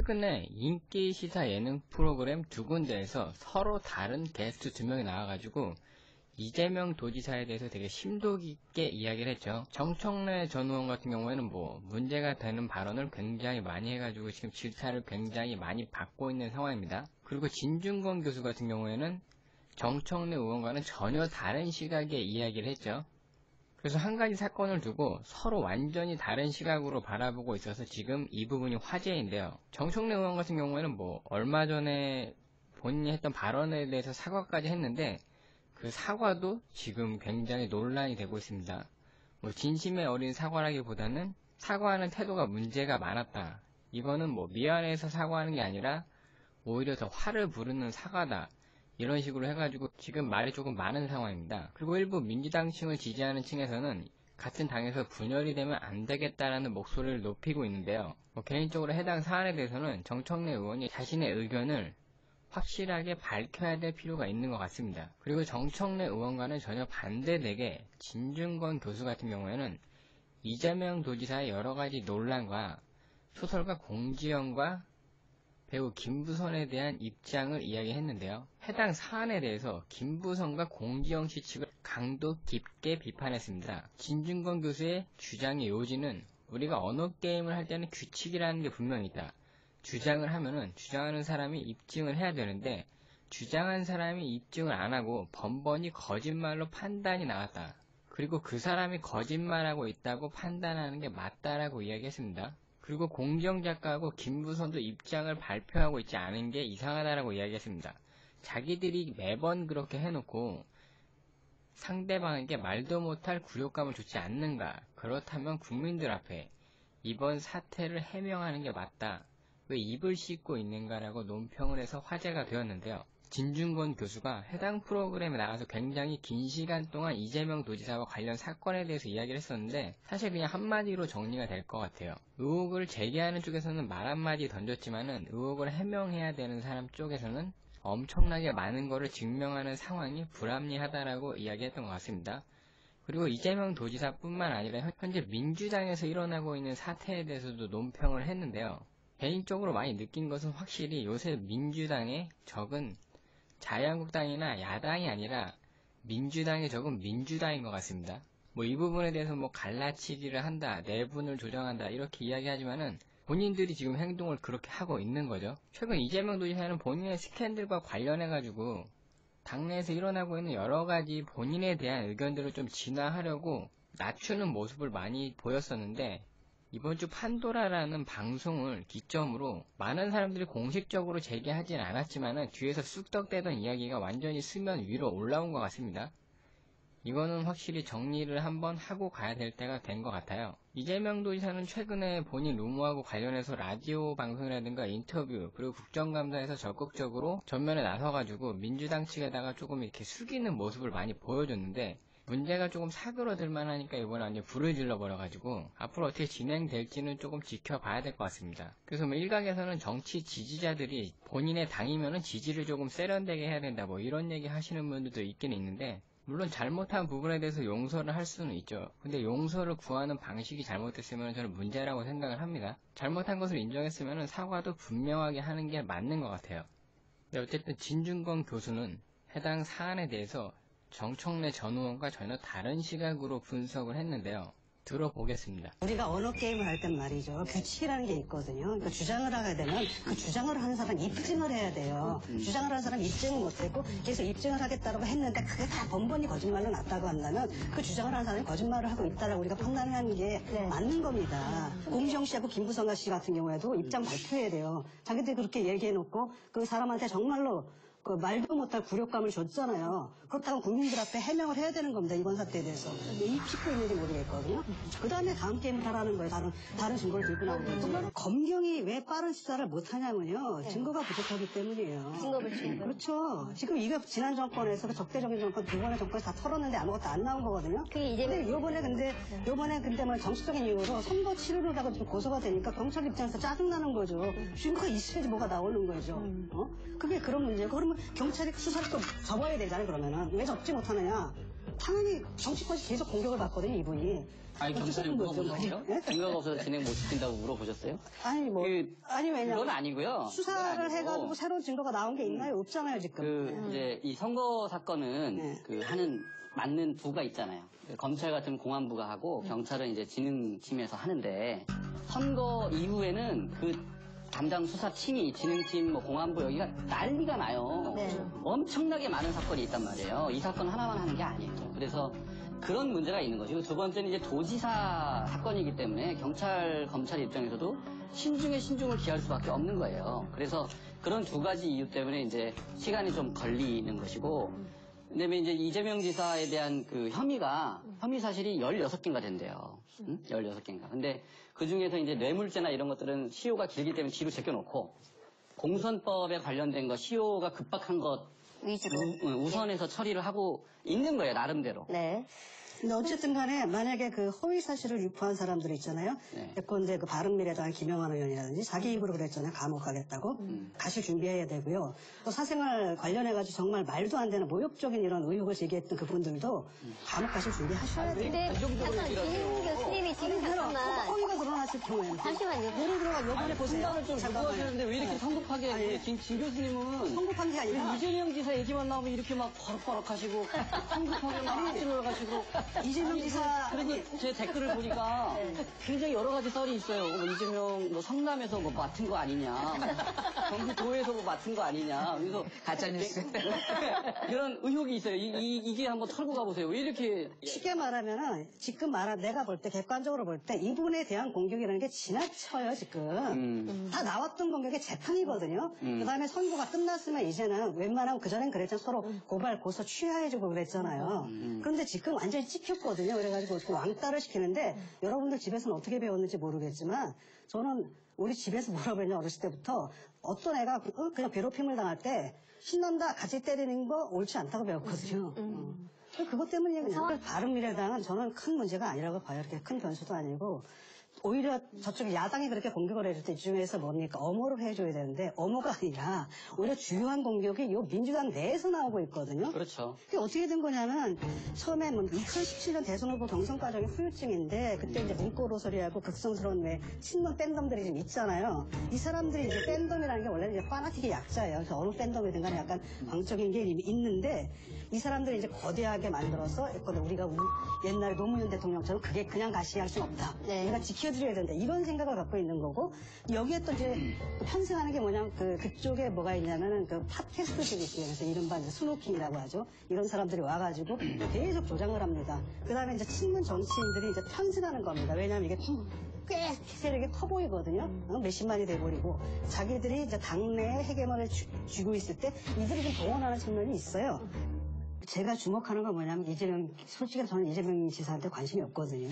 최근에 인기 시사 예능 프로그램 두 군데에서 서로 다른 게스트 두 명이 나와가지고 이재명 도지사에 대해서 되게 심도 깊게 이야기를 했죠. 정청래 전 의원 같은 경우에는 문제가 되는 발언을 굉장히 많이 해가지고 지금 질타를 굉장히 많이 받고 있는 상황입니다. 그리고 진중권 교수 같은 경우에는 정청래 의원과는 전혀 다른 시각의 이야기를 했죠. 그래서 한 가지 사건을 두고 서로 완전히 다른 시각으로 바라보고 있어서 지금 이 부분이 화제인데요. 정청래 의원 같은 경우에는 얼마 전에 본인이 했던 발언에 대해서 사과까지 했는데 그 사과도 지금 굉장히 논란이 되고 있습니다. 진심의 어린 사과라기보다는 사과하는 태도가 문제가 많았다. 이거는 미안해서 사과하는 게 아니라 오히려 더 화를 부르는 사과다. 이런 식으로 해가지고 지금 말이 조금 많은 상황입니다. 그리고 일부 민주당층을 지지하는 층에서는 같은 당에서 분열이 되면 안 되겠다라는 목소리를 높이고 있는데요. 개인적으로 해당 사안에 대해서는 정청래 의원이 자신의 의견을 확실하게 밝혀야 될 필요가 있는 것 같습니다. 그리고 정청래 의원과는 전혀 반대되게 진중권 교수 같은 경우에는 이재명 도지사의 여러가지 논란과 소설가 공지영과 배우 김부선에 대한 입장을 이야기했는데요. 해당 사안에 대해서 김부선과 공지영 씨 측을 강도 깊게 비판했습니다. 진중권 교수의 주장의 요지는 우리가 언어 게임을 할 때는 규칙이라는 게 분명히 있다. 주장을 하면은 주장하는 사람이 입증을 해야 되는데 주장한 사람이 입증을 안 하고 번번이 거짓말로 판단이 나왔다. 그리고 그 사람이 거짓말하고 있다고 판단하는 게 맞다라고 이야기했습니다. 그리고 공지영 작가하고 김부선도 입장을 발표하고 있지 않은 게 이상하다라고 이야기했습니다. 자기들이 매번 그렇게 해놓고 상대방에게 말도 못할 굴욕감을 주지 않는가? 그렇다면 국민들 앞에 이번 사태를 해명하는 게 맞다. 왜 입을 씻고 있는가라고 논평을 해서 화제가 되었는데요. 진중권 교수가 해당 프로그램에 나가서 굉장히 긴 시간 동안 이재명 도지사와 관련 사건에 대해서 이야기를 했었는데 사실 그냥 한마디로 정리가 될 것 같아요. 의혹을 제기하는 쪽에서는 말 한마디 던졌지만은 의혹을 해명해야 되는 사람 쪽에서는 엄청나게 많은 거를 증명하는 상황이 불합리하다라고 이야기했던 것 같습니다. 그리고 이재명 도지사뿐만 아니라 현재 민주당에서 일어나고 있는 사태에 대해서도 논평을 했는데요. 개인적으로 많이 느낀 것은 확실히 요새 민주당의 적은 자유한국당이나 야당이 아니라 민주당의 적은 민주당인 것 같습니다. 이 부분에 대해서 갈라치기를 한다, 내분을 조정한다 이렇게 이야기하지만은 본인들이 지금 행동을 그렇게 하고 있는 거죠. 최근 이재명 도지사는 본인의 스캔들과 관련해가지고 당내에서 일어나고 있는 여러가지 본인에 대한 의견들을 좀 진화하려고 낮추는 모습을 많이 보였었는데 이번 주 판도라라는 방송을 기점으로 많은 사람들이 공식적으로 제기하진 않았지만은 뒤에서 쑥덕대던 이야기가 완전히 수면 위로 올라온 것 같습니다. 이거는 확실히 정리를 한번 하고 가야 될 때가 된 것 같아요. 이재명 도지사는 최근에 본인 루머하고 관련해서 라디오 방송이라든가 인터뷰 그리고 국정감사에서 적극적으로 전면에 나서가지고 민주당 측에다가 조금 이렇게 숙이는 모습을 많이 보여줬는데 문제가 조금 사그러들 만하니까 이번에 완전 불을 질러버려가지고 앞으로 어떻게 진행될지는 조금 지켜봐야 될 것 같습니다. 그래서 일각에서는 정치 지지자들이 본인의 당이면은 지지를 조금 세련되게 해야 된다 이런 얘기 하시는 분들도 있긴 있는데 물론 잘못한 부분에 대해서 용서를 할 수는 있죠. 근데 용서를 구하는 방식이 잘못됐으면 저는 문제라고 생각을 합니다. 잘못한 것을 인정했으면 사과도 분명하게 하는 게 맞는 것 같아요. 어쨌든 진중권 교수는 해당 사안에 대해서 정청래 전 의원과 전혀 다른 시각으로 분석을 했는데요. 들어보겠습니다. 우리가 언어 게임을 할 땐 말이죠. 규칙이라는 게 있거든요. 그러니까 주장을 하게 되면 그 주장을 하는 사람 입증을 해야 돼요. 주장을 하는 사람 입증을 못했고 계속 입증을 하겠다고 했는데 그게 다 번번이 거짓말로 났다고 한다면 그 주장을 하는 사람이 거짓말을 하고 있다라고 우리가 판단하는 게 맞는 겁니다. 공지영 씨하고 김부선 씨 같은 경우에도 입장 발표해야 돼요. 자기들이 그렇게 얘기해놓고 그 사람한테 정말로 그 말도 못할 굴욕감을 줬잖아요. 그렇다고 국민들 앞에 해명을 해야 되는 겁니다. 이번 사태에 대해서. 입 씻고 있는지 모르겠거든요. 그 다음에 다음 게임을 하라는 거예요. 다른 증거를 들고 나오는 거죠. 검경이 왜 빠른 수사를 못하냐면요. 증거가 부족하기 때문이에요. 증거 불충분. 그렇죠. 지금 이거 지난 정권에서 그 적대적인 정권 두 번의 정권에서 다 털었는데 아무것도 안 나온 거거든요. 그게 이제 요번에 근데 정치적인 이유로 선거 치르려다가 좀 고소가 되니까 경찰 입장에서 짜증나는 거죠. 증거가 있어야지 뭐가 나오는 거죠. 그게 그런 문제고 그러면 경찰이 수사를 또 접어야 되잖아요. 그러면은 왜 접지 못하느냐? 당연히 정치권이 계속 공격을 받거든요, 이분이. 아니, 경찰이 물어보셨어요? 예? 증거가 없어서 진행 못 시킨다고 물어보셨어요? 아니, 뭐. 아니, 왜냐면. 그건 아니고요. 수사를 그건 아니고. 해가지고 새로운 증거가 나온 게 있나요? 없잖아요, 지금. 이제 이 선거 사건은 네. 하는 맞는 부가 있잖아요. 검찰 같은 공안부가 하고 경찰은 이제 진흥팀에서 하는데 선거 이후에는 담당 수사팀이 진흥팀 공안부 여기가 난리가 나요. 네. 엄청나게 많은 사건이 있단 말이에요. 이 사건 하나만 하는 게 아니에요. 그래서 그런 문제가 있는 거죠. 두 번째는 이제 도지사 사건이기 때문에 경찰, 검찰 입장에서도 신중에 신중을 기할 수밖에 없는 거예요. 그래서 그런 두 가지 이유 때문에 이제 시간이 좀 걸리는 것이고, 그다음에 이제 이재명 지사에 대한 혐의 사실이 16개인가 된대요. 16개인가. 근데 그 중에서 이제 뇌물죄나 이런 것들은 시효가 길기 때문에 뒤로 제껴놓고, 공선법에 관련된 거, 시효가 급박한 것 위주로. 우선해서 처리를 하고 있는 거예요, 나름대로. 네. 근데 어쨌든 간에 만약에 그 허위 사실을 유포한 사람들 있잖아요. 네. 예컨대 그 바른미래당 김영환 의원이라든지 자기 입으로 그랬잖아요. 감옥 가겠다고. 가실 준비해야 되고요. 또 사생활 관련해가지고 정말 말도 안 되는 모욕적인 이런 의혹을 제기했던 그분들도 감옥 가실 준비하셔야 돼요. 근데 잠깐 김 교수님이 지금 잠깐만. 허위가 드러났을 경우에는. 잠시만요. 예를 들어 요번에 보세요. 판단을 좀 요구하시는데 왜 이렇게 성급하게 우리 진 교수님은 성급한 게 아니라 이재명 지사 얘기만 나오면 이렇게 막 버럭버럭 하시고 성급하게 막 들어가시고 이재명 지사 그리고 제 댓글을 보니까 굉장히 여러 가지 썰이 있어요. 이재명 성남에서 맡은 거 아니냐, 경기도에서 맡은 거 아니냐. 그래서 가짜뉴스 이런 의혹이 있어요. 이게 한번 털고 가보세요. 왜 이렇게 쉽게 말하면은 지금 내가 볼 때 객관적으로 볼 때 이분에 대한 공격이라는 게 지나쳐요 지금. 다 나왔던 공격의 재판이거든요. 그다음에 선고가 끝났으면 이제는 웬만하면 그전엔 그랬잖아요. 서로 고발 고소 취하해주고 그랬잖아요. 그런데 지금 완전히 찍혔거든요. 그래가지고 그 왕따를 시키는데 여러분들 집에서는 어떻게 배웠는지 모르겠지만 저는 우리 집에서 뭐라고 했냐 어렸을 때부터 어떤 애가 그냥 괴롭힘을 당할 때 신난다 같이 때리는 거 옳지 않다고 배웠거든요. 그것 때문에 그냥 바른미래당은 저는 큰 문제가 아니라고 봐요. 이렇게 큰 변수도 아니고 오히려 저쪽 야당이 그렇게 공격을 해줄 때 이중에서 뭡니까? 엄호를 해줘야 되는데 엄호가 아니라 오히려 주요한 공격이 요 민주당 내에서 나오고 있거든요. 그렇죠. 그게 어떻게 된 거냐면 처음에 2017년 대선 후보 경선 과정이 후유증인데 그때 이제 문고로 소리하고 극성스러운 친문 팬덤들이 좀 있잖아요. 이 사람들이 이제 팬덤이라는 게 원래는 이제 파나틱의 약자예요. 그래서 어느 팬덤이든 간에 약간 광적인 게 있는데 이 사람들이 이제 거대하게 만들어서 우리가 옛날에 노무현 대통령처럼 그게 그냥 가시할 수는 없다. 네. 우리가 지켜드려야 된다. 이런 생각을 갖고 있는 거고 여기에 또 이제 편승하는 게 뭐냐면 그쪽에 뭐가 있냐면은 그 팟캐스트들이 있어요. 그래서 이른바 이제 스노킹이라고 하죠. 이런 사람들이 와가지고 계속 조장을 합니다. 그 다음에 이제 친문 정치인들이 이제 편승하는 겁니다. 왜냐하면 이게 꽤 세력이 커 보이거든요. 몇십만이 돼버리고 자기들이 이제 당내에 헤게몬을 쥐고 있을 때 이들이 좀 동원하는 측면이 있어요. 제가 주목하는 건 뭐냐면 솔직히 저는 이재명 지사한테 관심이 없거든요.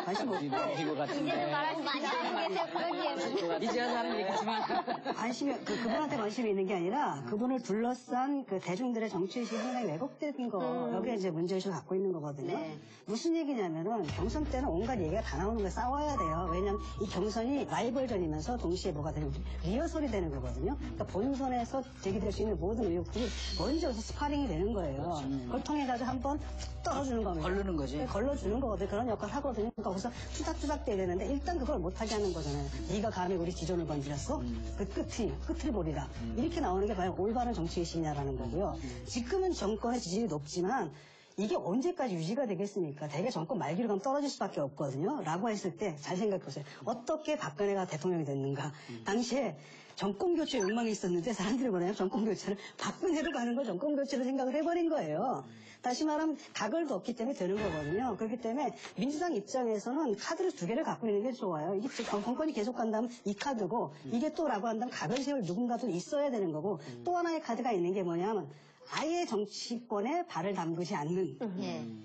관심 없고. 이거 같은데. 이제는 말하지 많이 하는 계세요, 그러기에는. 이제 하는 얘기지만 그분한테 관심이 있는 게 아니라 그분을 둘러싼 그 대중들의 정치의식이 상당히 왜곡된 거. 여기에 이제 문제의식을 갖고 있는 거거든요. 네. 무슨 얘기냐면은 경선 때는 온갖 얘기가 다 나오는 거 싸워야 돼요. 왜냐면 이 경선이 라이벌전이면서 동시에 뭐가 되는 리허설이 되는 거거든요. 그러니까 본선에서 제기될 수 있는 모든 의혹들이 먼저 스파링이 되는 거예요. 그걸 통해가지고 한번 툭 떨어주는 겁니다. 걸르는 거지. 네, 걸러주는 거거든요. 그런 역할을 하거든요. 그러니까 거기서 투닥투닥 대야 되는데 일단 그걸 못하게 하는 거잖아요. 네가 감히 우리 지존을 건드렸어? 그 끝을 보리라. 이렇게 나오는 게 과연 올바른 정치의식이냐라는 거고요. 지금은 정권의 지지율이 높지만 이게 언제까지 유지가 되겠습니까? 대개 정권 말기로 가면 떨어질 수밖에 없거든요. 라고 했을 때 잘 생각해보세요. 어떻게 박근혜가 대통령이 됐는가. 당시에 정권교체 욕망이 있었는데 사람들이 뭐냐면 정권교체를 박근혜로 가는 걸 정권교체로 생각을 해버린 거예요. 다시 말하면 가글도 없기 때문에 되는 거거든요. 그렇기 때문에 민주당 입장에서는 카드를 두 개를 갖고 있는 게 좋아요. 이게 정권이 계속 간다면 이 카드고 이게 또라고 한다면 각을 세울 누군가도 있어야 되는 거고 또 하나의 카드가 있는 게 뭐냐면 아예 정치권에 발을 담그지 않는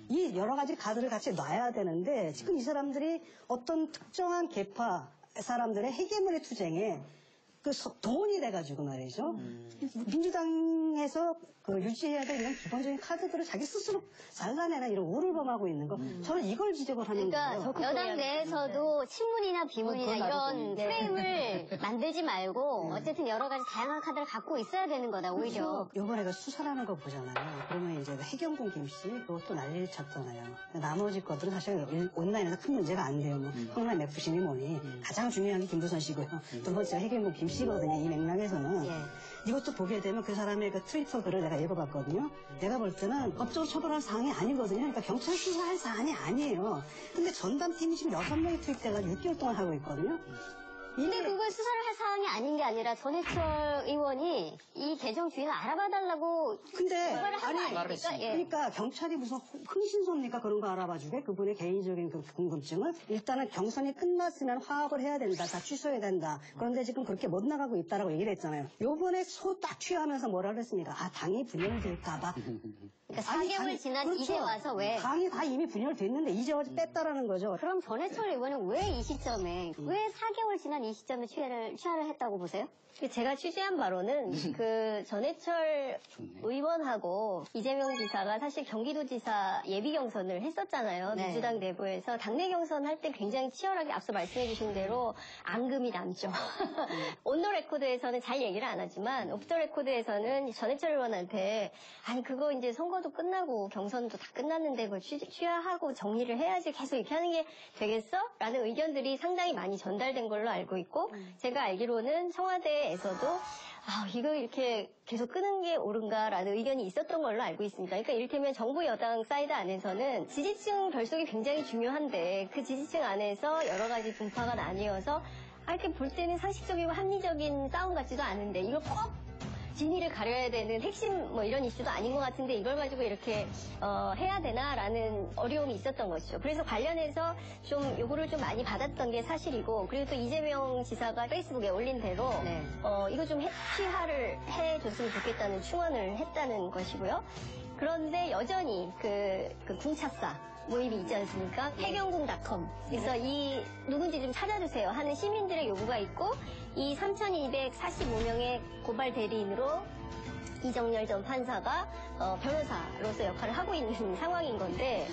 이 여러 가지 카드를 같이 놔야 되는데 지금 이 사람들이 어떤 특정한 계파 사람들의 헤게모니 투쟁에 동원이 돼가지고 말이죠. 민주당에서 유지해야 될 이런 기본적인 카드들을 자기 스스로 잘라내라 이런 우를 범하고 있는 거. 저는 이걸 지적을 하는 거예요. 그러니까 여당 내에서도 친문이나 비문이나 이런 프레임을 만들지 말고 어쨌든 여러 가지 다양한 카드를 갖고 있어야 되는 거다 오히려. 요번에 수사라는 거 보잖아요. 그러면 이제 해경군 김씨 그것도 난리를 쳤잖아요. 나머지 것들은 사실 온라인에서 큰 문제가 안 돼요. 뭐 황남 FC니 뭐니 가장 중요한 게 김부선 씨고요. 두 번째가 해경군 김씨거든요. 이 맥락에서는. 이것도 보게 되면 그 사람의 그 트위터 글을 내가 읽어봤거든요. 내가 볼 때는 법적으로 처벌할 사항이 아니거든요. 그러니까 경찰 수사할 사안이 아니에요. 근데 전담팀이 지금 6명이 투입돼가지고 6개월 동안 하고 있거든요. 근데 그걸 수사를 할 사항이 아닌 게 아니라 전해철 의원이 이 계정 주인을 알아봐달라고 근데 그걸 한 거 아닙니까? 예. 그러니까 경찰이 무슨 흥신소입니까? 그런 거 알아봐주게 그분의 개인적인 그 궁금증을 일단은 경선이 끝났으면 화합을 해야 된다. 다 취소해야 된다. 그런데 지금 그렇게 못 나가고 있다라고 얘기를 했잖아요. 요번에 소 딱 취하면서 뭐라 그랬습니까? 당이 분열될까봐. 그러니까 4개월 지난 그렇죠. 이제 와서 왜? 당이 다 이미 분열됐는데 이제 와서 뺐다라는 거죠. 그럼 전해철 의원은 왜 이 시점에 왜 4개월 지난 이 시점에 취하를 했다고 보세요? 제가 취재한 바로는 그 전해철 의원하고 이재명 지사가 사실 경기도지사 예비 경선을 했었잖아요. 네. 민주당 내부에서 당내 경선 할 때 굉장히 치열하게 앞서 말씀해 주신 대로 앙금이 남죠. 온더 레코드에서는 잘 얘기를 안 하지만 오프 더 레코드에서는 전해철 의원한테 아니 그거 이제 선거도 끝나고 경선도 다 끝났는데 그걸 취하하고 정리를 해야지 계속 이렇게 하는 게 되겠어? 라는 의견들이 상당히 많이 전달된 걸로 알고 있고 제가 알기로는 청와대에서도 이거 이렇게 계속 끄는 게 옳은가라는 의견이 있었던 걸로 알고 있습니다. 그러니까 이를테면 정부 여당 사이드 안에서는 지지층 결속이 굉장히 중요한데 그 지지층 안에서 여러 가지 분파가 나뉘어서 이렇게 볼 때는 상식적이고 합리적인 싸움 같지도 않은데 이걸 꼭 진위를 가려야 되는 핵심 뭐 이런 이슈도 아닌 것 같은데 이걸 가지고 이렇게 해야 되나라는 어려움이 있었던 것이죠. 그래서 관련해서 좀 요구를 좀 많이 받았던 게 사실이고 그리고 또 이재명 지사가 페이스북에 올린 대로 이거 좀 취하를 해줬으면 좋겠다는 충원을 했다는 것이고요. 그런데 여전히 그 궁차사 모임이 있지 않습니까? 해경궁.com. 그래서 이 누군지 좀 찾아주세요 하는 시민들의 요구가 있고 이 3,245명의 고발 대리인으로 이정열 전 판사가 변호사로서 역할을 하고 있는 상황인 건데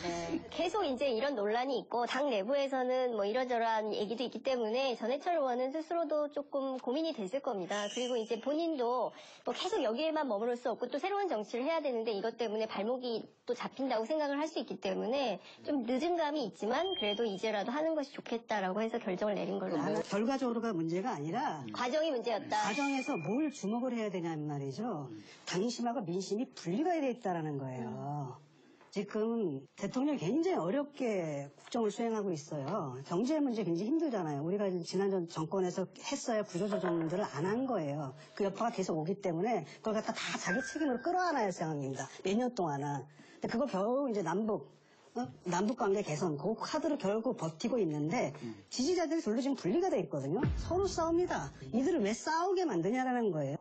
계속 이제 이런 논란이 있고 당 내부에서는 뭐 이러저러한 얘기도 있기 때문에 전해철 의원은 스스로도 조금 고민이 됐을 겁니다. 그리고 이제 본인도 뭐 계속 여기에만 머무를 수 없고 또 새로운 정치를 해야 되는데 이것 때문에 발목이 또 잡힌다고 생각을 할 수 있기 때문에 좀 늦은 감이 있지만 그래도 이제라도 하는 것이 좋겠다라고 해서 결정을 내린 걸로 알고 있습니다. 결과적으로가 문제가 아니라 과정이 문제였다. 과정에서 뭘 주목을 해야 되냐는 말이죠. 당심하고 민심이 분리가 되어 있다는 거예요. 지금 대통령이 굉장히 어렵게 국정을 수행하고 있어요. 경제 문제 굉장히 힘들잖아요. 우리가 지난 정권에서 했어야 구조조정들을 안 한 거예요. 그 여파가 계속 오기 때문에 그걸 갖다 다 자기 책임으로 끌어안아야 할 생각입니다. 몇 년 동안은. 근데 그걸 겨우 이제 남북관계 개선, 그 카드를 결국 버티고 있는데 지지자들이 둘로 지금 분리가 돼 있거든요. 서로 싸웁니다. 이들을 왜 싸우게 만드냐라는 거예요.